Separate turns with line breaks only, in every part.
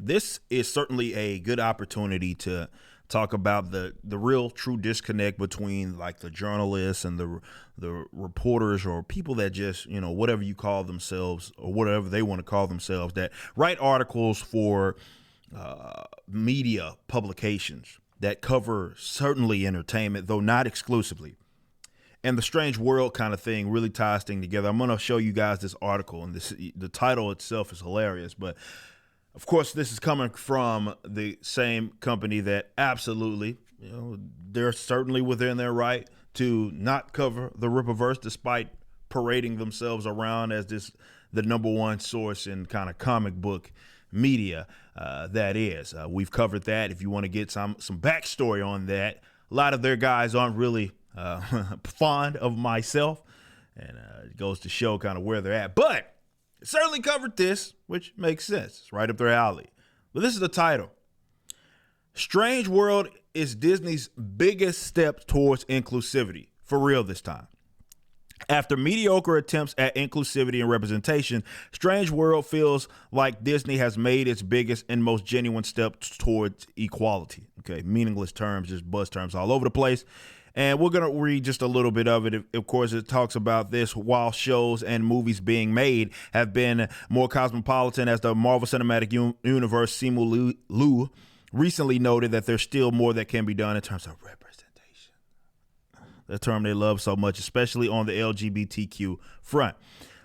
this is certainly a good opportunity to talk about the real true disconnect between like the journalists and the reporters or people that just, whatever you call themselves or whatever they want to call themselves, that write articles for media publications that cover certainly entertainment, though not exclusively. And the strange world kind of thing really ties things together. I'm going to show you guys this article, and the title itself is hilarious. But of course, this is coming from the same company that absolutely, they're certainly within their right to not cover the Rippaverse, despite parading themselves around as the number one source in kind of comic book media. That is, we've covered that. If you want to get some backstory on that, a lot of their guys aren't really fond of myself, and it goes to show kind of where they're at. But certainly covered this, which makes sense. It's right up their alley. But this is the title. Strange World is Disney's biggest step towards inclusivity. For real this time. After mediocre attempts at inclusivity and representation, Strange World feels like Disney has made its biggest and most genuine step towards equality. Okay, meaningless terms, just buzz terms all over the place. And we're going to read just a little bit of it. Of course, it talks about this while shows and movies being made have been more cosmopolitan, as the Marvel Cinematic Universe, Simu Liu, recently noted that there's still more that can be done in terms of representation. The term they love so much, especially on the LGBTQ front.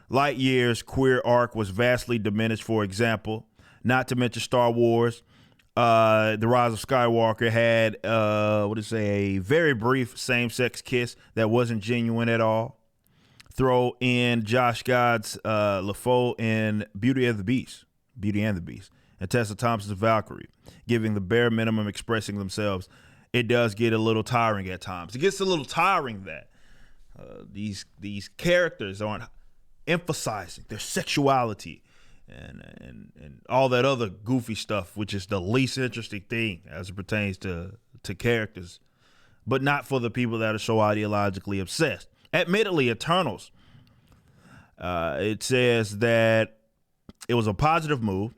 Lightyear's queer arc was vastly diminished, for example, not to mention Star Wars. The Rise of Skywalker had, a very brief same-sex kiss that wasn't genuine at all. Throw in Josh Gad's LaFoe in Beauty and the Beast, and Tessa Thompson's Valkyrie, giving the bare minimum expressing themselves. It does get a little tiring at times. It gets a little tiring that these characters aren't emphasizing their sexuality and all that other goofy stuff, which is the least interesting thing as it pertains to characters, but not for the people that are so ideologically obsessed. Admittedly, Eternals, it says that it was a positive move,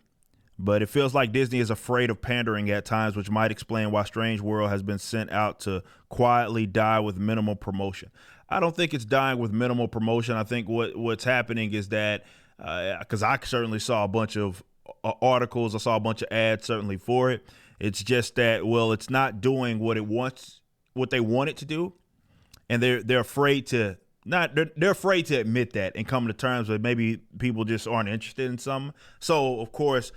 but it feels like Disney is afraid of pandering at times, which might explain why Strange World has been sent out to quietly die with minimal promotion. I don't think it's dying with minimal promotion. I think what's happening is that, because I certainly saw a bunch of articles, I saw a bunch of ads certainly for it. It's just that, it's not doing what they want it to do, and they're afraid to they're afraid to admit that and come to terms with maybe people just aren't interested in something. So of course,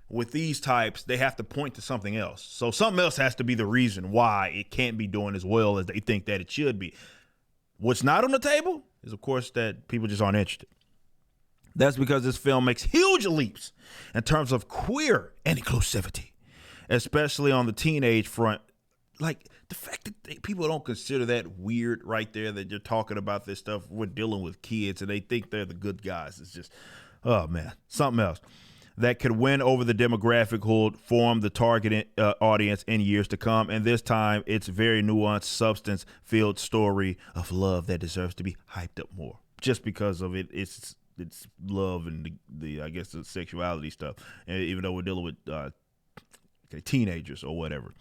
with these types, they have to point to something else. So something else has to be the reason why it can't be doing as well as they think that it should be. What's not on the table is, of course, that people just aren't interested. That's because this film makes huge leaps in terms of queer and inclusivity, especially on the teenage front. Like the fact that people don't consider that weird right there, that you're talking about this stuff. We're dealing with kids and they think they're the good guys. It's just, oh man, something else that could win over the demographic who will form the target audience in years to come. And this time, it's very nuanced, substance-filled story of love that deserves to be hyped up more. Just because of it's love and the I guess the sexuality stuff. And even though we're dealing with teenagers or whatever.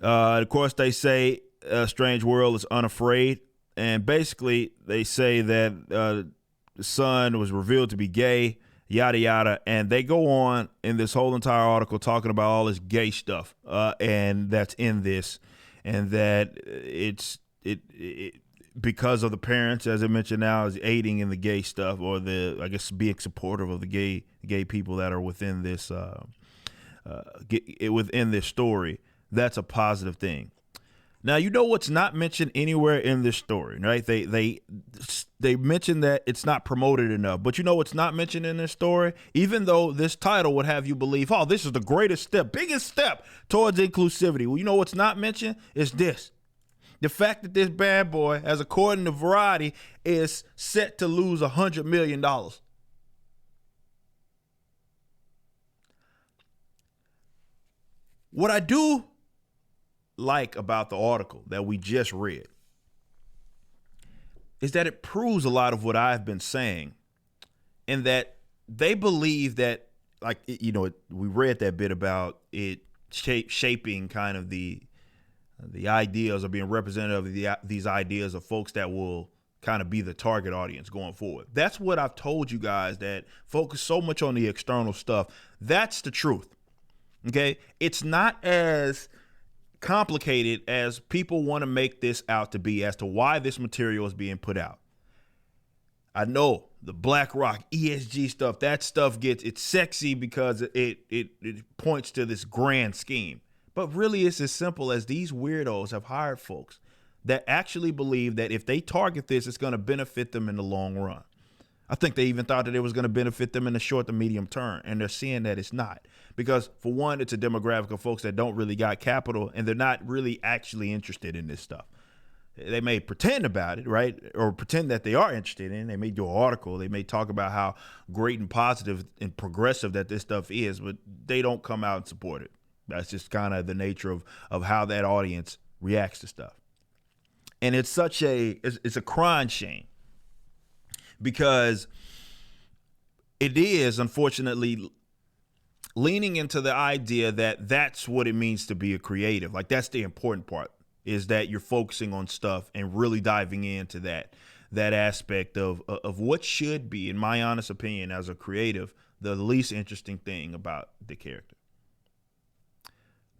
Of course, they say Strange World is unafraid, and basically they say that the son was revealed to be gay. Yada yada, and they go on in this whole entire article talking about all this gay stuff, and that's in this, and that it because of the parents, as I mentioned now, is aiding in the gay stuff, or being supportive of the gay people that are within this within this story. That's a positive thing. Now, what's not mentioned anywhere in this story, right? They mention that it's not promoted enough, but what's not mentioned in this story? Even though this title would have you believe, oh, this is the greatest step, biggest step towards inclusivity. Well, what's not mentioned is this. The fact that this bad boy, as according to Variety, is set to lose $100 million. What I do like about the article that we just read is that it proves a lot of what I've been saying, in that they believe that like, we read that bit about it shaping kind of the ideas, or being representative of these ideas of folks that will kind of be the target audience going forward. That's what I've told you guys, that focus so much on the external stuff. That's the truth. Okay. It's not as complicated as people want to make this out to be as to why this material is being put out. I know the BlackRock ESG stuff, that stuff it's sexy because it points to this grand scheme. But really, it's as simple as these weirdos have hired folks that actually believe that if they target this, it's going to benefit them in the long run. I think they even thought that it was going to benefit them in the short to medium term, and they're seeing that it's not. Because for one, it's a demographic of folks that don't really got capital, and they're not really actually interested in this stuff. They may pretend about it, right? Or pretend that they are interested in it. They may do an article. They may talk about how great and positive and progressive that this stuff is, but they don't come out and support it. That's just kind of the nature of how that audience reacts to stuff. And it's a crying shame, because it is, unfortunately, leaning into the idea that that's what it means to be a creative. Like, that's the important part, is that you're focusing on stuff and really diving into that aspect of what should be, in my honest opinion, as a creative, the least interesting thing about the character.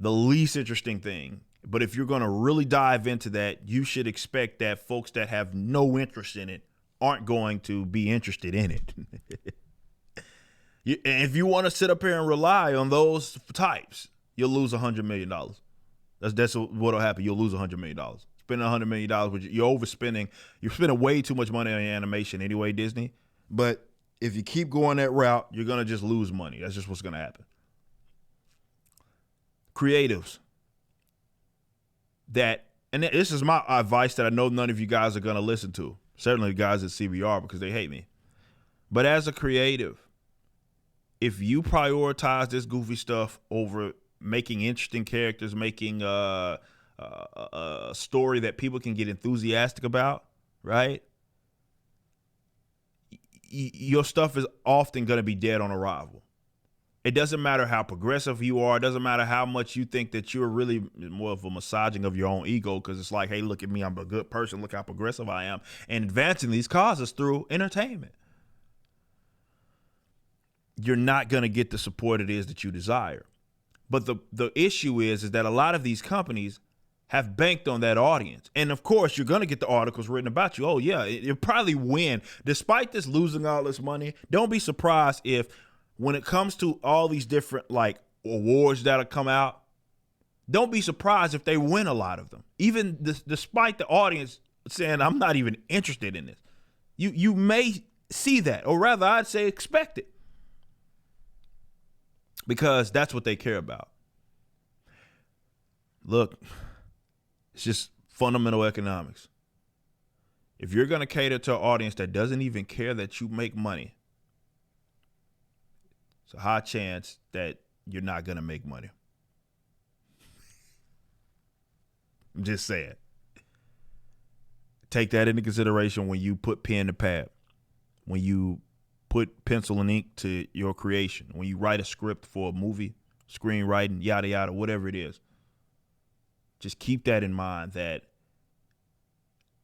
The least interesting thing. But if you're going to really dive into that, you should expect that folks that have no interest in it aren't going to be interested in it. If you want to sit up here and rely on those types, you'll lose $100 million. That's what'll happen. You'll lose $100 million. Spending $100 million, which you're overspending. You're spending way too much money on your animation anyway, Disney. But if you keep going that route, you're going to just lose money. That's just what's going to happen. Creatives. And this is my advice that I know none of you guys are going to listen to. Certainly the guys at CBR, because they hate me. But as a creative, if you prioritize this goofy stuff over making interesting characters, making a story that people can get enthusiastic about, right? Your stuff is often going to be dead on arrival. It doesn't matter how progressive you are. It doesn't matter how much you think that you're really more of a massaging of your own ego, because it's like, hey, look at me, I'm a good person. Look how progressive I am. And advancing these causes through entertainment. You're not going to get the support it is that you desire. But the issue is that a lot of these companies have banked on that audience. And of course, you're going to get the articles written about you. Oh, yeah, you'll probably win. Despite this losing all this money, don't be surprised if when it comes to all these different like awards that'll come out, don't be surprised if they win a lot of them. Even despite the audience saying, I'm not even interested in this. You may see that, or rather I'd say expect it. Because that's what they care about. Look, it's just fundamental economics. If you're going to cater to an audience that doesn't even care that you make money, it's a high chance that you're not going to make money. I'm just saying. Take that into consideration when you put pen to pad, when you put pencil and ink to your creation, when you write a script for a movie, screenwriting, yada, yada, whatever it is. Just keep that in mind, that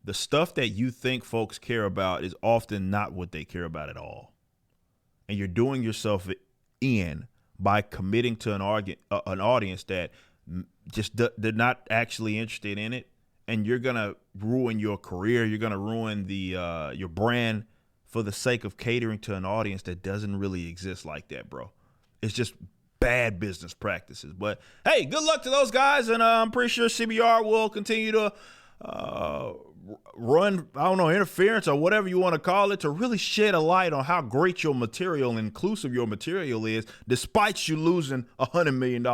the stuff that you think folks care about is often not what they care about at all. And you're doing yourself in by committing to an audience that just they're not actually interested in it, and you're gonna ruin your career. You're gonna ruin your brand for the sake of catering to an audience that doesn't really exist like that, bro. It's just bad business practices. But hey, good luck to those guys, and I'm pretty sure CBR will continue to run, I don't know, interference or whatever you want to call it, to really shed a light on how great your material and inclusive your material is, despite you losing $100 million.